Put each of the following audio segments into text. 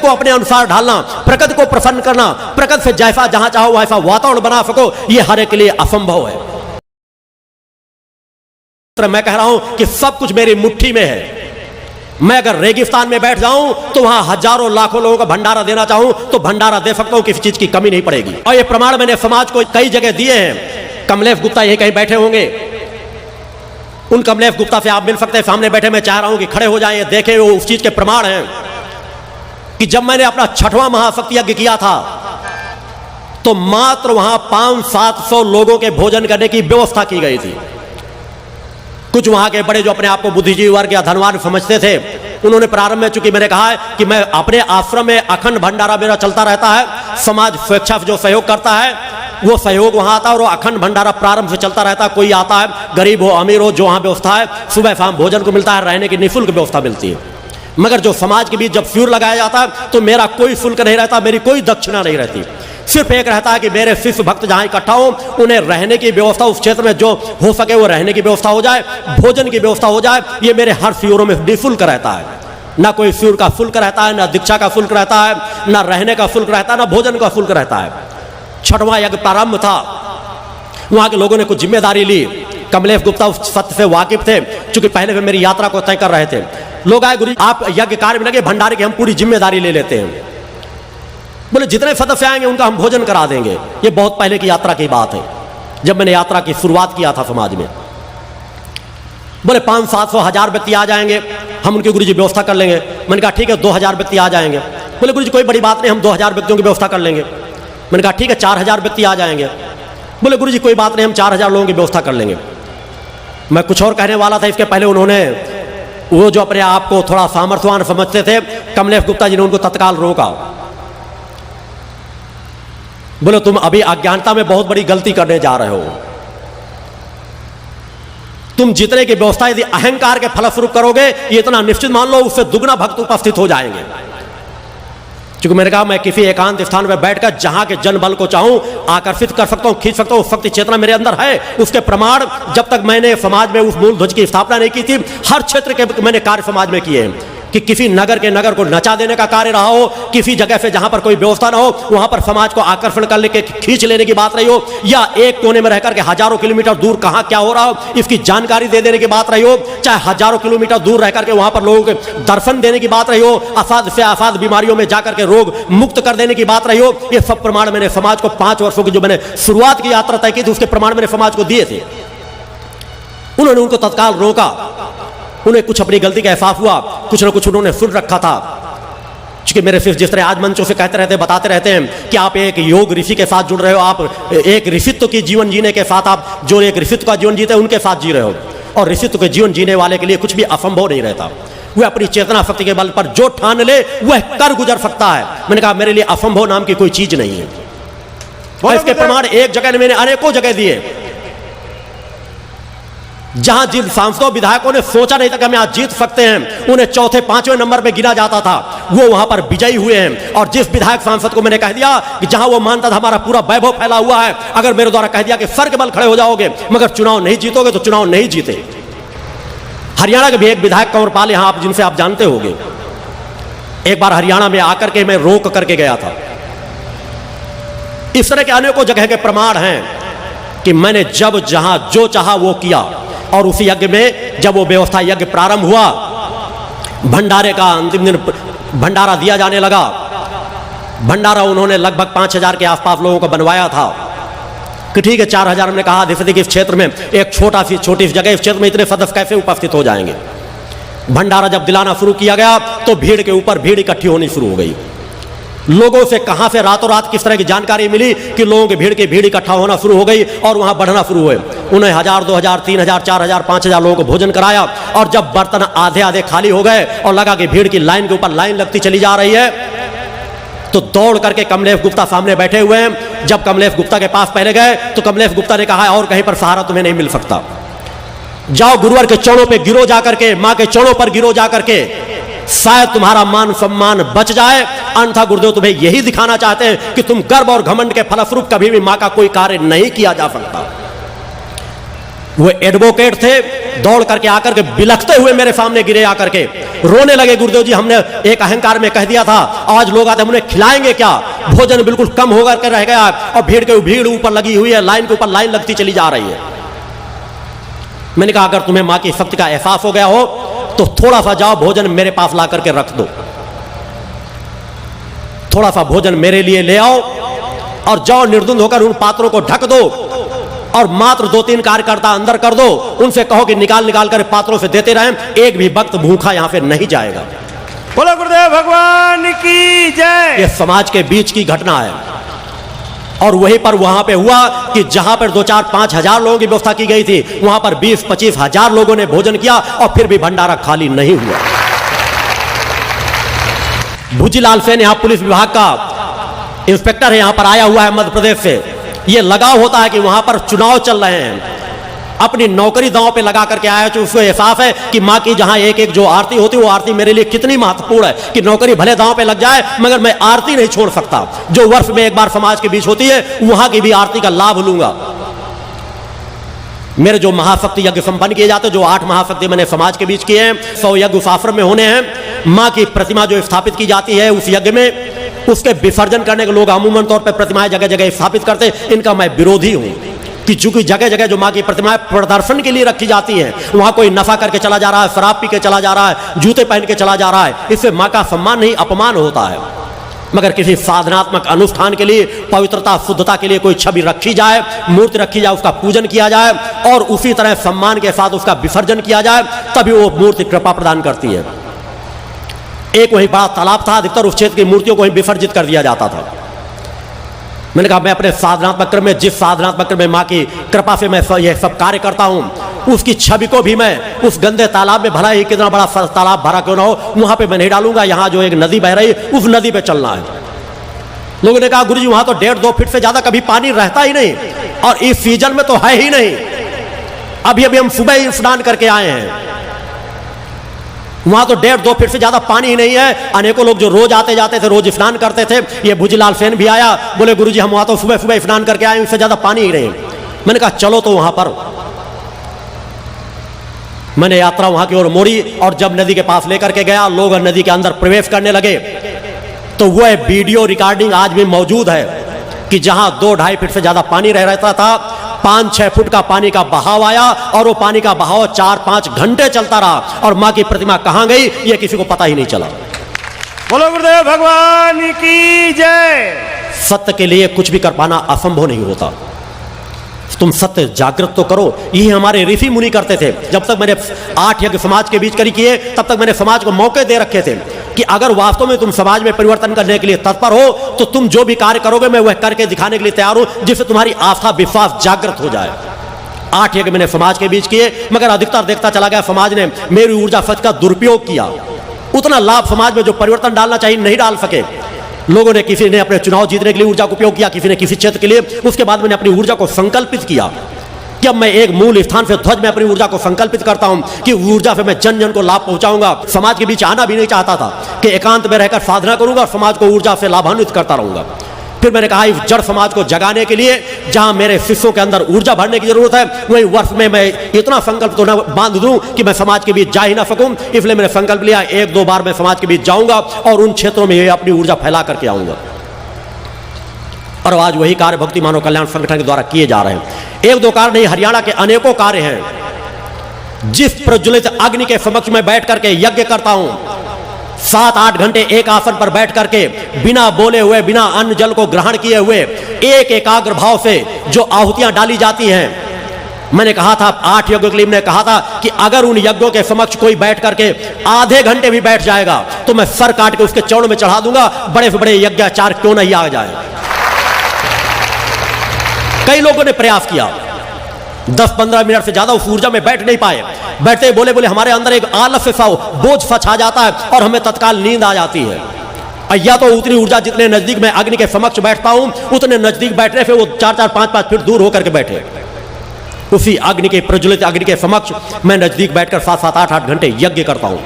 को अपने अनुसार ढालना, प्रकृति को प्रसन्न करना, प्रकृति से जैसा जहां चाहो वैसा वातावरण बना सको, ये हर एक के लिए असंभव है। मैं कह रहा हूं कि सब कुछ मेरी मुट्ठी में है। मैं अगर रेगिस्तान में बैठ जाऊं तो वहां हजारों लाखों लोगों का भंडारा देना चाहूं तो भंडारा दे सकता हूं, किसी चीज की कमी नहीं पड़ेगी। और ये प्रमाण मैंने समाज को कई जगह दिए हैं। कमलेश गुप्ता यही कहीं बैठे होंगे, उन कमलेश गुप्ता से आप मिल सकते हैं, सामने बैठे। मैं चाह रहा हूं कि खड़े हो जाएं, देखें, वो उस चीज के प्रमाण हैं कि जब मैंने अपना 6वां महाशक्ति यज्ञ किया था तो मात्र वहां 500-700 लोगों के भोजन करने की व्यवस्था की गई थी। कुछ वहां के बड़े जो अपने आप को बुद्धिजीवी वर्ग या धनवान समझते थे, उन्होंने प्रारंभ में, चूंकि मैंने कहा है कि मैं अपने आश्रम में अखंड भंडारा मेरा चलता रहता है, समाज स्वेच्छा से जो सहयोग करता है वो सहयोग वहां आता है और वो अखंड भंडारा प्रारंभ से चलता रहता है। कोई आता है, गरीब हो अमीर हो, जो वहां व्यवस्था है, सुबह शाम भोजन को मिलता है, रहने की निःशुल्क व्यवस्था मिलती है। मगर जो समाज के बीच जब फ्यूर लगाया जाता है तो मेरा कोई शुल्क नहीं रहता, मेरी कोई दक्षिणा नहीं रहती। सिर्फ एक रहता है कि मेरे शिष्य भक्त जहां इकट्ठा हो उन्हें रहने की व्यवस्था, उस क्षेत्र में जो हो सके वो रहने की व्यवस्था हो जाए, भोजन की व्यवस्था हो जाए। ये मेरे हर फ्यूरों में निःशुल्क रहता है। ना कोई फ्यूर का शुल्क रहता है, ना दीक्षा का शुल्क रहता है, ना रहने का शुल्क रहता है, ना भोजन का शुल्क रहता है। 6वां यज्ञ प्रारंभ था, वहां के लोगों ने कुछ जिम्मेदारी ली। कमलेश गुप्ता उस सत्य से वाकिफ थे, चूंकि पहले वे मेरी यात्रा को तय कर रहे थे। लोग आए, गुरु आप यज्ञ कार्य में लगे, भंडारे की हम पूरी जिम्मेदारी ले लेते हैं। बोले जितने सदस्य आएंगे उनका हम भोजन करा देंगे। ये बहुत पहले की यात्रा की बात है, जब मैंने यात्रा की शुरुआत किया था समाज में। बोले 500-700 1000 व्यक्ति आ जाएंगे, हम उनके गुरुजी व्यवस्था कर लेंगे। मैंने कहा ठीक है, 2000 व्यक्ति आ जाएंगे। बोले गुरुजी कोई बड़ी बात नहीं, हम 2000 व्यक्तियों की व्यवस्था कर लेंगे। मैंने कहा ठीक है, 4000 व्यक्ति आ जाएंगे। बोले गुरुजी कोई बात नहीं, हम 4000 लोगों की व्यवस्था कर लेंगे। मैं कुछ और कहने वाला था, इसके पहले उन्होंने, वो जो अपने आप को थोड़ा सामर्थ्यवान समझते थे, कमलेश गुप्ता जी ने उनको तत्काल रोका। बोले तुम अभी अज्ञानता में बहुत बड़ी गलती करने जा रहे हो। तुम जितने की व्यवस्था यदि अहंकार के फलस्वरूप करोगे, ये इतना निश्चित मान लो उससे दुगना भक्त उपस्थित हो जाएंगे। क्योंकि मैंने कहा मैं किसी एकांत स्थान पर बैठकर जहां के जन बल को चाहूं आकर्षित कर सकता हूं, खींच सकता हूं, शक्ति चेतना मेरे अंदर है। उसके प्रमाण जब तक मैंने समाज में उस मूल ध्वज की स्थापना नहीं की थी, हर क्षेत्र के मैंने कार्य समाज में किए हैं। कि किसी नगर के नगर को नचा देने का कार्य रहा हो, किसी जगह से जहां पर कोई व्यवस्था ना हो वहां पर समाज को आकर्षण कर लेके खींच लेने की बात रही हो, या एक कोने में रहकर के हजारों किलोमीटर दूर कहां क्या हो रहा हो इसकी जानकारी दे देने की बात रही हो, चाहे हजारों किलोमीटर दूर रहकर के वहां पर लोगों के दर्शन देने की बात रही हो, असाध से असाध बीमारियों में जाकर के रोग मुक्त कर देने की बात रही हो, ये सब प्रमाण मैंने समाज को 5 वर्षों की जो मैंने शुरुआत की यात्रा तय की थी उसके प्रमाण मैंने समाज को दिए थे। उन्होंने उनको तत्काल रोका। उन्हें कुछ अपनी गलती का एहसास हुआ, कुछ ना कुछ उन्होंने सुन रखा था। क्योंकि मेरे सिर्फ जिस तरह आज मंचों से कहते रहते हैं, बताते रहते हैं कि आप एक योग ऋषि के साथ जुड़ रहे हो, आप एक ऋषित्व की जीवन जीने के साथ, आप जो एक ऋषित्व का जीवन जीते हैं उनके साथ जी रहे हो। और ऋषित्व के जीवन जीने वाले के लिए कुछ भी असंभव नहीं रहता। वह अपनी चेतना शक्ति के बल पर जो ठान ले वह कर गुजर सकता है। मैंने कहा मेरे लिए असंभव नाम की कोई चीज नहीं है। और इसके प्रमाण एक जगह मैंने अनेकों जगह दिए, जहां जिन सांसदों विधायकों ने सोचा नहीं था कि हम यहां जीत सकते हैं, उन्हें 4थे 5वें नंबर पे गिना जाता था, वो वहां पर विजयी हुए हैं। और जिस विधायक सांसद को मैंने कह दिया कि जहां वो मानता था हमारा पूरा वैभव फैला हुआ है, अगर मेरे द्वारा कह दिया कि सर के बल खड़े हो जाओगे मगर चुनाव नहीं जीतोगे, तो चुनाव नहीं जीते। हरियाणा के भी एक विधायक कंवरपाल यहां आप जिनसे आप जानते होंगे, एक बार हरियाणा में आकर के मैं रोक करके गया था। इस तरह के अनेकों जगह के प्रमाण हैं कि मैंने जब जहां जो चाहा वो किया। और उसी यज्ञ में जब वो व्यवस्था यज्ञ प्रारंभ हुआ, भंडारे का अंतिम दिन भंडारा दिया जाने लगा। भंडारा उन्होंने लगभग 5000 के आसपास लोगों को बनवाया था कि ठीक है 4000 हमने कहा देखिए कि इस क्षेत्र में एक छोटी सी जगह, इस क्षेत्र में इतने सदस्य कैसे उपस्थित हो जाएंगे। भंडारा जब दिलाना शुरू किया गया तो भीड़ के ऊपर भीड़ इकट्ठी होनी शुरू हो गई। लोगों से कहां से रातों रात किस तरह की जानकारी मिली कि लोगों की भीड़ इकट्ठा होना शुरू हो गई और वहां बढ़ना शुरू हुए। उन्हें 1000, 2000, 3000, 4000, 5000 लोगों को भोजन कराया। और जब बर्तन आधे आधे खाली हो गए और लगा कि भीड़ की लाइन के ऊपर लाइन लगती चली जा रही है, तो दौड़ करके कमलेश गुप्ता सामने बैठे हुए हैं। जब कमलेश गुप्ता के पास पहले गए तो कमलेश गुप्ता ने कहा और कहीं पर सहारा तुम्हें नहीं मिल सकता, जाओ गुरुवर के चरणों पे गिरो जाकर के, मां के चरणों पर गिरो जाकर के, शायद तुम्हारा मान सम्मान बच जाए। अन्यथा गुरुदेव तुम्हें यही दिखाना चाहते हैं कि तुम गर्व और घमंड के फलस्वरूप कभी भी मां का कोई कार्य नहीं किया जा सकता। वो एडवोकेट थे, दौड़ करके आकर के बिलखते हुए मेरे सामने गिरे, आकर के रोने लगे। गुरुदेव जी, हमने एक अहंकार में कह दिया था, आज लोग आते हम उन्हें खिलाएंगे क्या, भोजन बिल्कुल कम होकर के रह गया और भीड़ ऊपर लगी हुई है, लाइन के ऊपर लाइन लगती चली जा रही है। मैंने कहा अगर तुम्हें मां की शक्ति का एहसास हो गया हो तो थोड़ा सा जाओ, भोजन मेरे पास ला करके रख दो, थोड़ा सा भोजन मेरे लिए ले आओ और जाओ निर्धुंध होकर उन पात्रों को ढक दो और मात्र 2-3 कार्यकर्ता अंदर कर दो, उनसे कहो कि निकाल कर पात्रों से देते रहें, एक भी वक्त भूखा यहां पे नहीं जाएगा। बोलो गुरुदेव भगवान की जय। यह समाज के बीच की घटना है और वहीं पर वहां पे हुआ कि जहां पर 2-4-5 हजार लोगों की व्यवस्था की गई थी, वहां पर 20-25 हजार लोगों ने भोजन किया और फिर भी भंडारा खाली नहीं हुआ। भुजीलाल सेन यहां पुलिस विभाग का इंस्पेक्टर है, यहां पर आया हुआ है मध्य प्रदेश से। यह लगाव होता है कि वहां पर चुनाव चल रहे हैं, अपनी नौकरी दांव पे लगा करके आया, तो उसको एहसास है कि मां की जहां एक एक जो आरती होती है वो आरती मेरे लिए कितनी महत्वपूर्ण है कि नौकरी भले दांव पे लग जाए मगर मैं आरती नहीं छोड़ सकता। जो वर्ष में एक बार समाज के बीच होती है वहां की भी आरती का लाभ लूंगा। मेरे जो महाशक्ति यज्ञ संपन्न किए जाते हैं, जो 8 महाशक्ति मैंने समाज के बीच किए हैं, 100 यज्ञ उस आश्रम में होने हैं। मां की प्रतिमा जो स्थापित की जाती है उस यज्ञ में, उसके विसर्जन करने के लोग अमूमन तौर पर प्रतिमाएं जगह जगह स्थापित करते, इनका मैं विरोधी हूं कि चूंकि जगह जगह जो मां की प्रतिमाएं प्रदर्शन के लिए रखी जाती हैं, वहां कोई नफा करके चला जा रहा है, शराब पी के चला जा रहा है, जूते पहन के चला जा रहा है, इससे मां का सम्मान नहीं अपमान होता है। मगर किसी साधनात्मक अनुष्ठान के लिए, पवित्रता शुद्धता के लिए कोई छवि रखी जाए, मूर्ति रखी जाए, उसका पूजन किया जाए और उसी तरह सम्मान के साथ उसका विसर्जन किया जाए, तभी वो मूर्ति कृपा प्रदान करती है। एक वही बड़ा तालाब था, अधिकतर उस क्षेत्र की मूर्तियों को ही विसर्जित कर दिया जाता था। मैंने कहा मैं अपने साधनात्मक क्रम में, जिस साधनात्मक क्रम में मां की कृपा से मैं यह सब कार्य करता हूं, उसकी छवि को भी मैं उस गंदे तालाब में, भला ही कितना बड़ा तालाब भरा क्यों ना हो, वहां पे मैं नहीं डालूंगा। यहां जो एक नदी बह रही है उस नदी पे चलना है। लोगों ने कहा गुरुजी वहां तो 1.5-2 फीट से ज्यादा कभी पानी रहता ही नहीं और इस सीजन में तो है ही नहीं। अभी हम सुबह ही स्नान करके आए हैं, वहां तो 1.5-2 फीट से ज्यादा पानी ही नहीं है। अनेकों लोग जो रोज आते जाते थे, रोज स्नान करते थे, ये भुजीलाल सेन भी आया, बोले गुरुजी हम वहां तो सुबह सुबह स्नान करके आए, इससे ज्यादा पानी ही नहीं। मैंने कहा चलो तो वहां पर। मैंने यात्रा वहां की ओर मोड़ी और जब नदी के पास लेकर के गया, लोग नदी के अंदर प्रवेश करने लगे तो वह वीडियो रिकॉर्डिंग आज भी मौजूद है कि जहां 2-2.5 फीट से ज्यादा पानी रह रहता था, 5-6 फुट का पानी का बहाव आया और वो पानी का बहाव 4-5 घंटे चलता रहा और मां की प्रतिमा कहां गई ये किसी को पता ही नहीं चला। बोलो गुरुदेव भगवान की जय। सत्य के लिए कुछ भी कर पाना असंभव नहीं होता। तुम सत्य जागृत तो करो। यही हमारे ऋषि मुनि करते थे। जब तक मैंने 8 यज्ञ समाज के बीच करी किए, तब तक मैंने समाज को मौके दे रखे थे कि अगर वास्तव में तुम समाज में परिवर्तन करने के लिए तत्पर हो तो तुम जो भी कार्य करोगे मैं वह करके दिखाने के लिए तैयार हूं, जिससे तुम्हारी आस्था विश्वास जागृत हो जाए। 8 यज्ञ मैंने समाज के बीच किए, मगर अधिकतर देखता चला गया समाज ने मेरी ऊर्जा शक्ति का दुरुपयोग किया। उतना लाभ समाज में जो परिवर्तन डालना चाहिए नहीं डाल सके। लोगों ने, किसी ने अपने चुनाव जीतने के लिए ऊर्जा का उपयोग किया, किसी ने किसी क्षेत्र के लिए। उसके बाद मैंने अपनी ऊर्जा को संकल्पित किया कि अब मैं एक मूल स्थान से ध्वज में अपनी ऊर्जा को संकल्पित करता हूं कि ऊर्जा से मैं जन जन को लाभ पहुंचाऊंगा। समाज के बीच आना भी नहीं चाहता था कि एकांत में रहकर साधना करूंगा और समाज को ऊर्जा से लाभान्वित करता रहूंगा। फिर मैंने कहा इस जड़ समाज को जगाने के लिए जहां मेरे शिष्यों के अंदर ऊर्जा भरने की जरूरत है, वही वर्ष में मैं इतना संकल्प तो न बांध दूं कि मैं समाज के बीच जा ही ना सकूं। इसलिए मैंने संकल्प लिया 1-2 बार मैं समाज के बीच जाऊंगा और उन क्षेत्रों में अपनी ऊर्जा फैला करके आऊंगा। और आज वही कार्य भक्ति मानव कल्याण संगठन के द्वारा किए जा रहे हैं। 1-2 कार्य नहीं, हरियाणा के अनेकों कार्य हैं। जिस प्रज्वलित अग्नि के समक्ष में बैठ करके यज्ञ करता हूं, 7-8 घंटे एक आसन पर बैठ करके बिना बोले हुए, बिना अन्न जल को ग्रहण किए हुए, एक एकाग्र भाव से जो आहुतियां डाली जाती हैं। मैंने कहा था 8 यज्ञों के लिए मैंने कहा था कि अगर उन यज्ञों के समक्ष कोई बैठ करके आधे घंटे भी बैठ जाएगा तो मैं सर काट के उसके चौड़ में चढ़ा दूंगा, बड़े से बड़े यज्ञाचार क्यों नहीं आ जाए। कई लोगों ने प्रयास किया, 10-15 मिनट से ज्यादा उस ऊर्जा में बैठ नहीं पाए। बैठते बोले हमारे अंदर एक आलस्य सा बोझ सा छा जाता है और हमें तत्काल नींद आ जाती है। या तो उतनी ऊर्जा जितने नजदीक मैं अग्नि के समक्ष बैठता हूं, उतने नजदीक बैठने से वो 4-4, 5-5 फीट दूर होकर के बैठे। उसी अग्नि के प्रज्वलित अग्नि के समक्ष मैं नजदीक बैठकर 7-7, 8-8 घंटे यज्ञ करता हूं।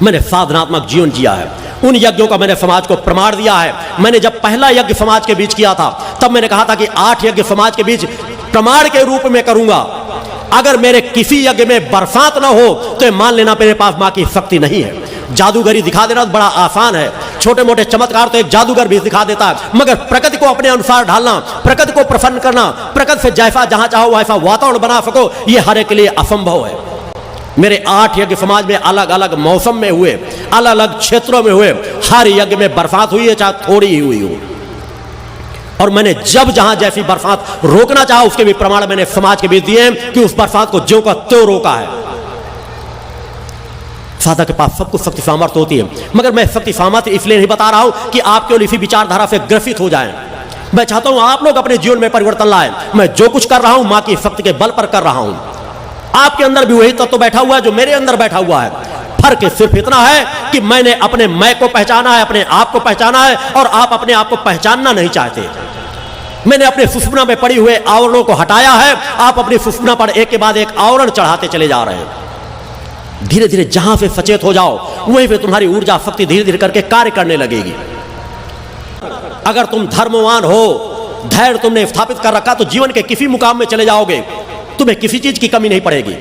मैंने साधनात्मक जीवन जिया है। उन यज्ञों का मैंने समाज को प्रमाण दिया है। मैंने जब पहला यज्ञ समाज के बीच किया था, तब मैंने कहा था कि 8 यज्ञ समाज के बीच प्रमाण के रूप में करूंगा अगर मेरे किसी यज्ञ में बरसात ना हो तो मान लेना मेरे पास मां की शक्ति नहीं है। जादूगरी दिखा देना तो बड़ा आसान है, छोटे मोटे चमत्कार तो एक जादूगर भी दिखा देता है, मगर प्रकृति को अपने अनुसार ढालना, प्रकृति को प्रसन्न करना, प्रकृति से जैसा जहां चाहो वैसा वातावरण बना सको, यह हर एक के लिए असंभव है। मेरे 8 यज्ञ समाज में अलग अलग मौसम में हुए, अलग अलग क्षेत्रों में हुए, हर यज्ञ में बरसात हुई है, चाहे थोड़ी ही हुई हो। और मैंने जब जहां जैसी बरसात रोकना चाहा उसके भी प्रमाण मैंने समाज के बीच दिए कि उस बरसात को ज्यों का त्यों रोका है। साधक के पास सब कुछ शक्ति सामर्थ्य होती है, मगर मैं शक्ति सामर्थ्य इसलिए नहीं बता रहा हूं कि आप केवल इसी विचारधारा से ग्रसित हो जाएं। मैं चाहता हूं आप लोग अपने जीवन में परिवर्तन लाएं। मैं जो कुछ कर रहा हूं मां की शक्ति के बल पर कर रहा हूं। आपके अंदर भी वही तत्व बैठा हुआ है जो मेरे अंदर बैठा हुआ है। फर्क सिर्फ इतना है कि मैंने अपने मैं को पहचाना है, अपने आप को पहचाना है, और आप अपने आप को पहचानना नहीं चाहते। मैंने अपने सुषुम्ना में पड़ी हुए आवरणों को हटाया है, आप अपनी सुषुम्ना पर एक के बाद एक आवरण चढ़ाते चले जा रहे हैं। धीरे धीरे जहां से सचेत हो जाओ वहीं पे तुम्हारी ऊर्जा शक्ति धीरे धीरे करके कार्य करने लगेगी। अगर तुम धर्मवान हो, धैर्य तुमने स्थापित कर रखा, तो जीवन के किसी मुकाम में चले जाओगे, तुम्हें किसी चीज की कमी नहीं पड़ेगी।